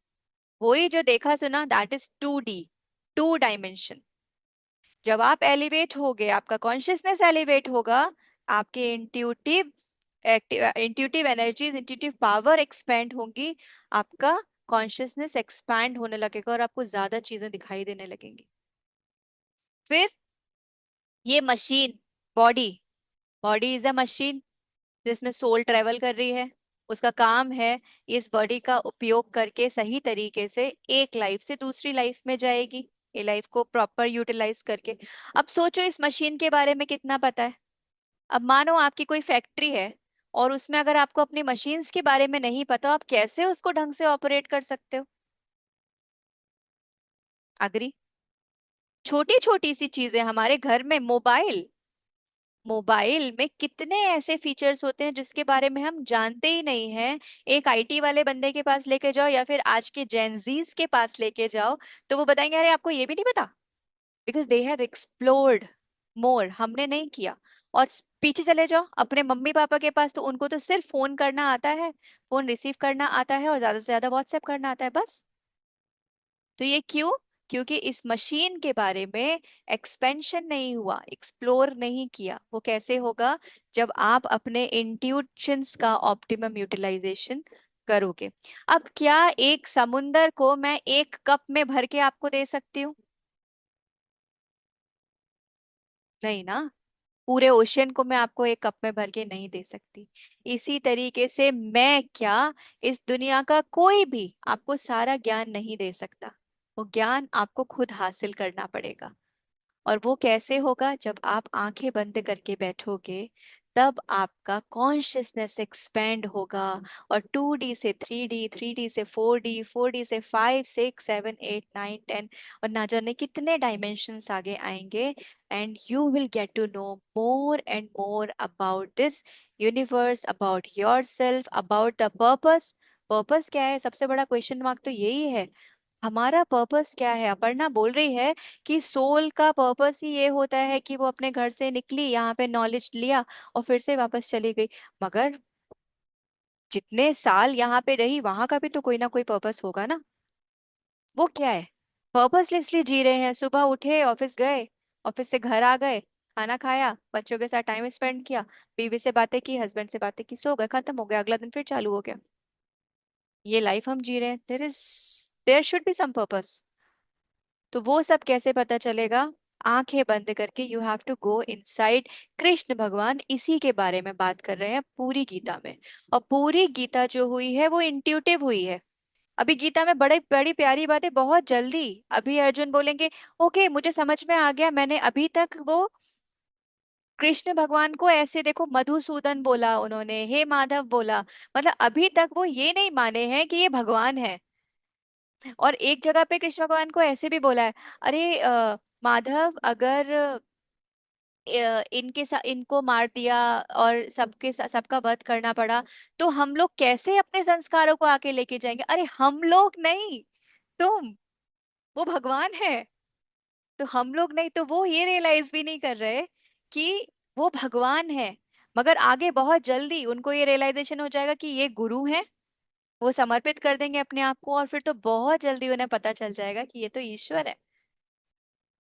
वही जो देखा सुना, दैट इज 2D, 2 डायमेंशन। जब आप एलिवेट होगे, आपका कॉन्शियसनेस एलिवेट होगा, आपके intuitive energies, intuitive power expand होंगी, आपका कॉन्शियसनेस एक्सपैंड होने लगेगा और आपको ज्यादा चीजें दिखाई देने लगेंगी। फिर ये machine, body, body is a machine जिसमें सोल ट्रेवल कर रही है। उसका काम है इस बॉडी का उपयोग करके सही तरीके से एक लाइफ से दूसरी लाइफ में जाएगी, ये लाइफ को प्रॉपर यूटिलाइज करके। अब सोचो इस मशीन के बारे में कितना पता है। अब मानो आपकी कोई फैक्ट्री है और उसमें अगर आपको अपनी मशीन्स के बारे में नहीं पता, आप कैसे उसको ढंग से ऑपरेट कर सकते हो? अग्री? छोटी छोटी सी चीजें हमारे घर में, मोबाइल, मोबाइल में कितने ऐसे फीचर्स होते हैं जिसके बारे में हम जानते ही नहीं हैं। एक आईटी वाले बंदे के पास लेके जाओ या फिर आज के जेनजीज के पास लेके जाओ, तो वो बताएंगे अरे आपको ये भी नहीं पता, बिकॉज दे हैव एक्सप्लोर्ड मोर, हमने नहीं किया। और पीछे चले जाओ अपने मम्मी पापा के पास, तो उनको तो सिर्फ फोन करना आता है, फोन रिसीव करना आता है और ज्यादा से ज्यादा व्हाट्सएप करना आता है बस। तो ये क्यों? क्योंकि इस मशीन के बारे में एक्सपेंशन नहीं हुआ, एक्सप्लोर नहीं किया। वो कैसे होगा? जब आप अपने इंट्यूशंस का ऑप्टिमम यूटिलाइजेशन करोगे। अब क्या एक समुंदर को मैं एक कप में भर के आपको दे सकती हूँ? नहीं ना। पूरे ओशियन को मैं आपको एक कप में भर के नहीं दे सकती। इसी तरीके से मैं क्या, इस दुनिया का कोई भी आपको सारा ज्ञान नहीं दे सकता। वो ज्ञान आपको खुद हासिल करना पड़ेगा। और वो कैसे होगा? जब आप आंखें बंद करके बैठोगे, तब आपका कॉन्शियसनेस एक्सपेंड होगा और 2D से 3D, 3D से 4D, 4D से 5, 6, 7, 8, 9, 10 और ना जाने कितने डायमेंशंस आगे आएंगे। And you will get to know more and more about this universe, about yourself, about the purpose. Purpose क्या है? सबसे बड़ा क्वेश्चन मार्क तो यही है, हमारा पर्पस क्या है? अपर्णा बोल रही है कि सोल का पर्पस ही ये होता है कि वो अपने घर से निकली, यहाँ पे नॉलेज लिया और फिर से वापस चली गई। मगर जितने साल यहाँ पे रही, वहां का भी तो कोई ना कोई पर्पस होगा ना। वो क्या है? पर्पसलेसली जी रहे हैं, सुबह उठे, ऑफिस गए, ऑफिस से घर आ गए, खाना खाया, बच्चों के साथ टाइम स्पेंड किया, बीवी से बातें की, हस्बैंड से बातें की, सो गए, खत्म हो गया, अगला दिन फिर चालू हो गया। ये लाइफ हम जी रहे हैं। There should be some purpose. तो वो सब कैसे पता चलेगा? आंखें बंद करके you have to go inside. Krishna भगवान इसी के बारे में बात कर रहे हैं पूरी गीता में। और पूरी गीता जो हुई है वो इंट्यूटिव हुई है। अभी गीता में बड़े बड़ी प्यारी बातें बहुत जल्दी, अभी अर्जुन बोलेंगे ओके मुझे समझ में आ गया, मैंने अभी तक वो कृष्ण भगवान को ऐसे देखो, मधुसूदन बोला उन्होंने, हे माधव बोला, मतलब अभी तक वो ये नहीं माने हैं कि ये भगवान है। और एक जगह पे कृष्ण भगवान को ऐसे भी बोला है, अरे माधव अगर इनको मार दिया और सबका वध करना पड़ा, तो हम लोग कैसे अपने संस्कारों को आके लेके जाएंगे? अरे हम लोग नहीं, तुम, वो भगवान है। तो हम लोग नहीं, तो वो ये रियलाइज भी नहीं कर रहे कि वो भगवान है। मगर आगे बहुत जल्दी उनको ये रियलाइजेशन हो जाएगा कि ये गुरु है, वो समर्पित कर देंगे अपने आप को और फिर तो बहुत जल्दी उन्हें पता चल जाएगा कि ये तो ईश्वर है।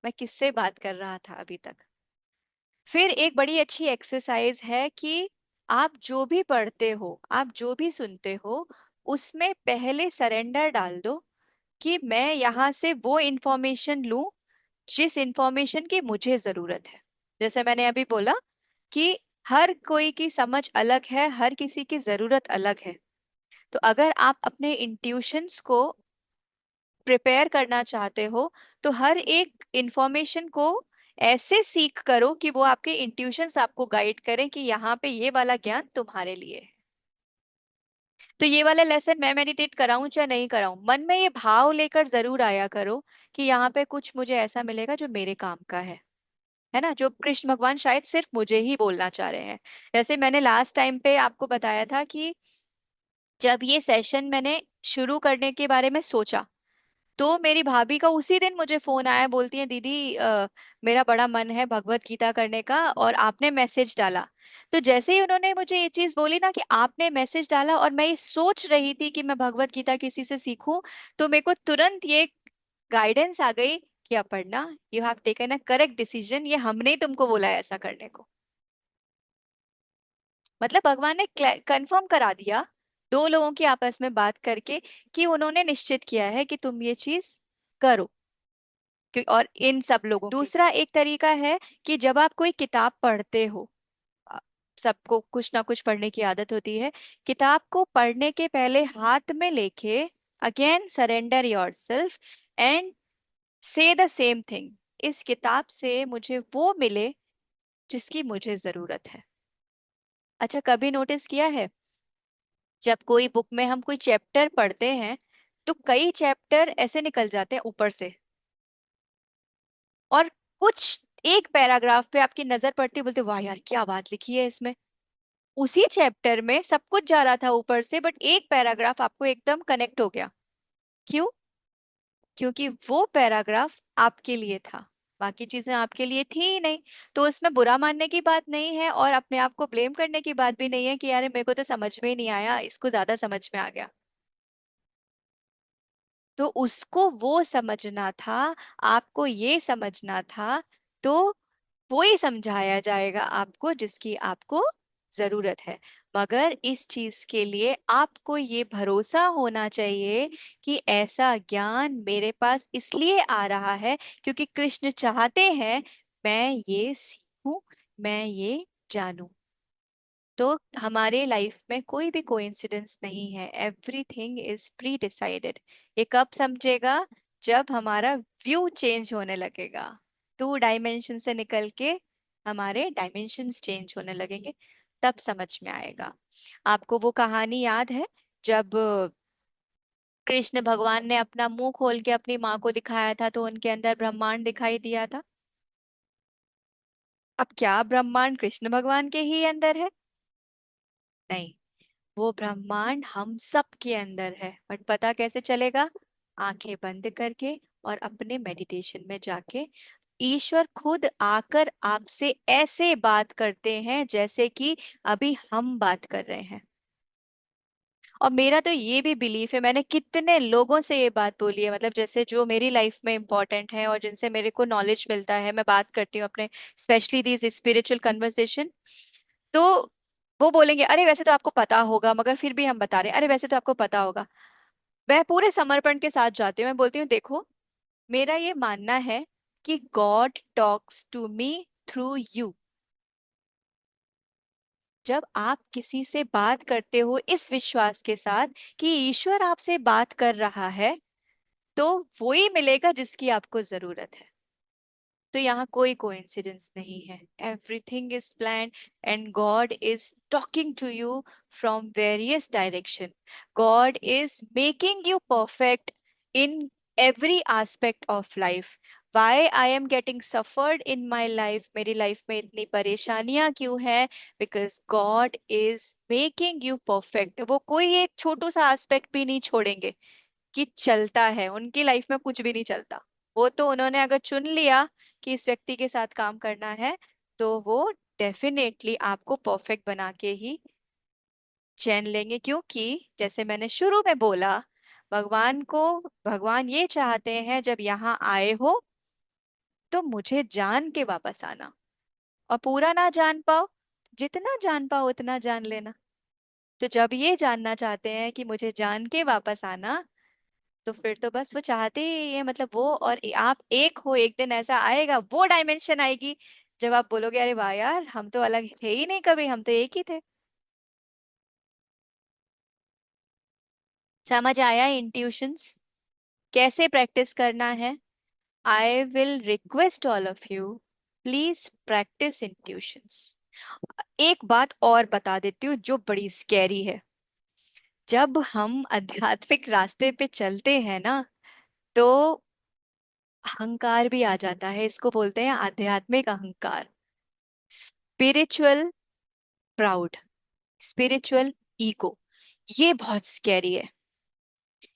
मैं किससे बात कर रहा था अभी तक? फिर एक बड़ी अच्छी एक्सरसाइज है कि आप जो भी पढ़ते हो, आप जो भी सुनते हो, उसमें पहले सरेंडर डाल दो कि मैं यहाँ से वो इंफॉर्मेशन लूं जिस इंफॉर्मेशन की मुझे जरूरत है। जैसे मैंने अभी बोला कि हर कोई की समझ अलग है, हर किसी की जरूरत अलग है। तो अगर आप अपने इंट्यूशंस को प्रिपेयर करना चाहते हो तो हर एक इंफॉर्मेशन को ऐसे सीख करो कि वो आपके इंट्यूशंस आपको गाइड करें कि यहाँ पे ये वाला ज्ञान तुम्हारे लिए है। तो ये वाला लेसन मैं मेडिटेट कराऊं चाहे नहीं कराऊं, मन में ये भाव लेकर जरूर आया करो कि यहाँ पे कुछ मुझे ऐसा मिलेगा जो मेरे काम का है ना, जो कृष्ण भगवान शायद सिर्फ मुझे ही बोलना चाह रहे हैं। जैसे मैंने लास्ट टाइम पे आपको बताया था कि जब ये सेशन मैंने शुरू करने के बारे में सोचा, तो मेरी भाभी का उसी दिन मुझे फोन आया, बोलती है दीदी मेरा बड़ा मन है भगवत गीता करने का और आपने मैसेज डाला। तो जैसे ही उन्होंने मुझे ये चीज बोली ना कि आपने मैसेज डाला और मैं ये सोच रही थी कि मैं भगवत गीता किसी से सीखूं, तो मेरे को तुरंत ये गाइडेंस आ गई कि Aparna, you have taken a correct decision, ये हमने ही तुमको बोला है ऐसा करने को। मतलब भगवान ने कंफर्म करा दिया दो लोगों की आपस में बात करके कि उन्होंने निश्चित किया है कि तुम ये चीज करो। और इन सब लोगों के दूसरा एक तरीका है कि जब आप कोई किताब पढ़ते हो, अ, सबको कुछ ना कुछ पढ़ने की आदत होती है, किताब को पढ़ने के पहले हाथ में लेके अगेन सरेंडर योरसेल्फ एंड से द सेम थिंग, इस किताब से मुझे वो मिले जिसकी मुझे जरूरत है। अच्छा, कभी नोटिस किया है जब कोई बुक में हम कोई चैप्टर पढ़ते हैं तो कई चैप्टर ऐसे निकल जाते हैं ऊपर से, और कुछ एक पैराग्राफ पे आपकी नजर पड़ती है, बोलते वाह यार क्या बात लिखी है इसमें। उसी चैप्टर में सब कुछ जा रहा था ऊपर से, बट एक पैराग्राफ आपको एकदम कनेक्ट हो गया। क्यों? क्योंकि वो पैराग्राफ आपके लिए था, बाकी चीजें आपके लिए थी ही नहीं। तो उसमें बुरा मानने की बात नहीं है और अपने आप को ब्लेम करने की बात भी नहीं है कि यार मेरे को तो समझ में ही नहीं आया, इसको ज्यादा समझ में आ गया। तो उसको वो समझना था, आपको ये समझना था, तो वो ही समझाया जाएगा आपको जिसकी आपको जरूरत है। मगर इस चीज के लिए आपको ये भरोसा होना चाहिए कि ऐसा ज्ञान मेरे पास इसलिए आ रहा है क्योंकि कृष्ण चाहते हैं मैं ये सीखूं, मैं ये जानूं। तो हमारे लाइफ में कोई भी कोइंसिडेंस नहीं है, एवरीथिंग इज प्री डिसाइडेड। ये कब समझेगा? जब हमारा व्यू चेंज होने लगेगा, टू डायमेंशन से निकल के हमारे डायमेंशंस चेंज होने लगेंगे, तब समझ में आएगा। आपको वो कहानी याद है जब कृष्ण भगवान ने अपना मुंह खोल के अपनी माँ को दिखाया था तो उनके अंदर ब्रह्मांड दिखाई दिया था? अब क्या ब्रह्मांड कृष्ण भगवान के ही अंदर है? नहीं, वो ब्रह्मांड हम सब के अंदर है, बट पता कैसे चलेगा? आंखें बंद करके और अपने मेडिटेशन में जाके। ईश्वर खुद आकर आपसे ऐसे बात करते हैं जैसे कि अभी हम बात कर रहे हैं। और मेरा तो ये भी बिलीफ है, मैंने कितने लोगों से ये बात बोली है, मतलब जैसे जो मेरी लाइफ में इंपॉर्टेंट है और जिनसे मेरे को नॉलेज मिलता है, मैं बात करती हूँ अपने, स्पेशली दीज स्पिरिचुअल कन्वर्सेशन। तो वो बोलेंगे अरे वैसे तो आपको पता होगा, मगर फिर भी हम बता रहे हैं, अरे वैसे तो आपको पता होगा। मैं पूरे समर्पण के साथ जाती हूँ, मैं बोलती हूँ देखो, मेरा ये मानना है कि God talks to me through you. जब आप किसी से बात करते हो इस विश्वास के साथ कि ईश्वर आपसे बात कर रहा है, तो वो ही मिलेगा जिसकी आपको जरूरत है। तो यहाँ कोई कोइंसिडेंस नहीं है, everything is planned and God is talking to you from various direction. God is making you perfect in every aspect of life. Why I am getting suffered in my life, मेरी life में इतनी परेशानियां क्यों है? Because God is making you perfect. वो कोई एक छोटू सा एस्पेक्ट भी नहीं छोड़ेंगे कि चलता है, उनकी लाइफ में कुछ भी नहीं चलता। वो तो उन्होंने अगर चुन लिया कि इस व्यक्ति के साथ काम करना है, तो वो डेफिनेटली आपको परफेक्ट बना के ही चैन लेंगे। क्योंकि जैसे मैंने शुरू में बोला, भगवान को, भगवान ये चाहते हैं जब यहाँ आए हो तो मुझे जान के वापस आना। और पूरा ना जान पाओ, जितना जान पाओ उतना जान लेना। तो जब ये जानना चाहते हैं कि मुझे जान के वापस आना, तो फिर तो बस वो चाहते ही है, मतलब वो और आप एक हो, एक दिन ऐसा आएगा, वो डायमेंशन आएगी जब आप बोलोगे अरे वाह यार हम तो अलग थे ही नहीं, कभी हम तो एक ही थे। समझ आया इंट्यूशंस? कैसे प्रैक्टिस करना है? I will request all of you, please practice in tuitions. एक बात और बता देती हूँ जो बड़ी स्कैरी है। जब हम आध्यात्मिक रास्ते पे चलते हैं ना, तो अहंकार भी आ जाता है। इसको बोलते हैं आध्यात्मिक अहंकार, स्पिरिचुअल प्राउड, स्पिरिचुअल ईगो। ये बहुत स्कैरी है।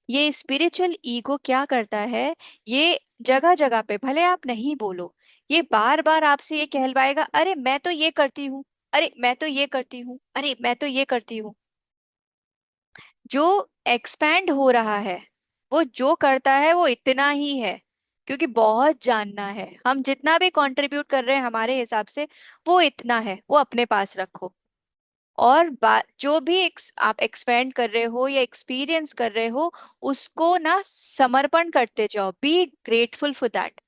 ये स्पिरिचुअल ईगो क्या करता है, ये जगह जगह पे भले आप नहीं बोलो, ये बार बार आपसे ये कहलवाएगा, अरे मैं तो ये करती हूँ, अरे मैं तो ये करती हूँ, अरे मैं तो ये करती हूँ। जो एक्सपैंड हो रहा है, वो जो करता है वो इतना ही है, क्योंकि बहुत जानना है। हम जितना भी कंट्रीब्यूट कर रहे हैं हमारे हिसाब से, वो इतना है, वो अपने पास रखो। और जो भी आप एक्सपेंड कर रहे हो या एक्सपीरियंस कर रहे हो, उसको ना समर्पण करते जाओ। Be grateful for that.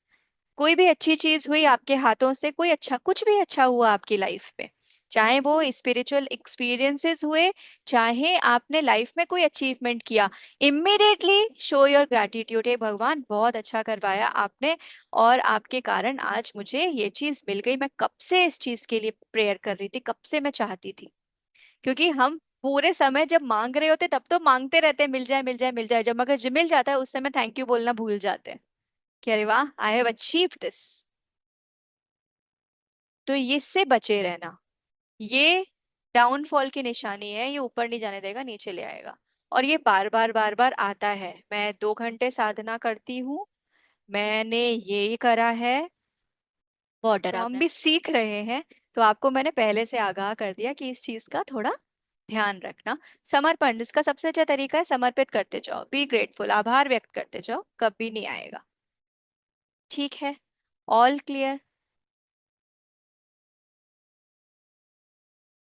कोई भी अच्छी चीज हुई आपके हाथों से, कोई अच्छा, कुछ भी अच्छा हुआ आपकी लाइफ में, चाहे वो स्पिरिचुअल एक्सपीरियंसेस हुए, चाहे आपने लाइफ में कोई अचीवमेंट किया, इमीडिएटली शो योर ग्रैटिट्यूड। हे भगवान, बहुत अच्छा करवाया आपने, और आपके कारण आज मुझे ये चीज मिल गई। मैं कब से इस चीज के लिए प्रेयर कर रही थी, कब से मैं चाहती थी। क्योंकि हम पूरे समय जब मांग रहे होते, तब तो मांगते रहते हैं, मिल जाए मिल जाए मिल जाए। जब मगर जब मिल जाता है, उस समय थैंक यू बोलना भूल जाते हैं कि अरे वाह, आई हैव अचीव दिस। तो इससे बचे रहना, ये डाउनफॉल की निशानी है। ये ऊपर नहीं जाने देगा, नीचे ले आएगा। और ये बार बार आता है। मैं 2 घंटे साधना करती हूँ, मैंने ये करा है, बहुत तो हम डरावना है। भी सीख रहे हैं। तो आपको मैंने पहले से आगाह कर दिया कि इस चीज का थोड़ा ध्यान रखना। समर्पण, जिसका सबसे अच्छा तरीका है, समर्पित करते जाओ, बी ग्रेटफुल, आभार व्यक्त करते जाओ, कभी नहीं आएगा। ठीक है, ऑल क्लियर।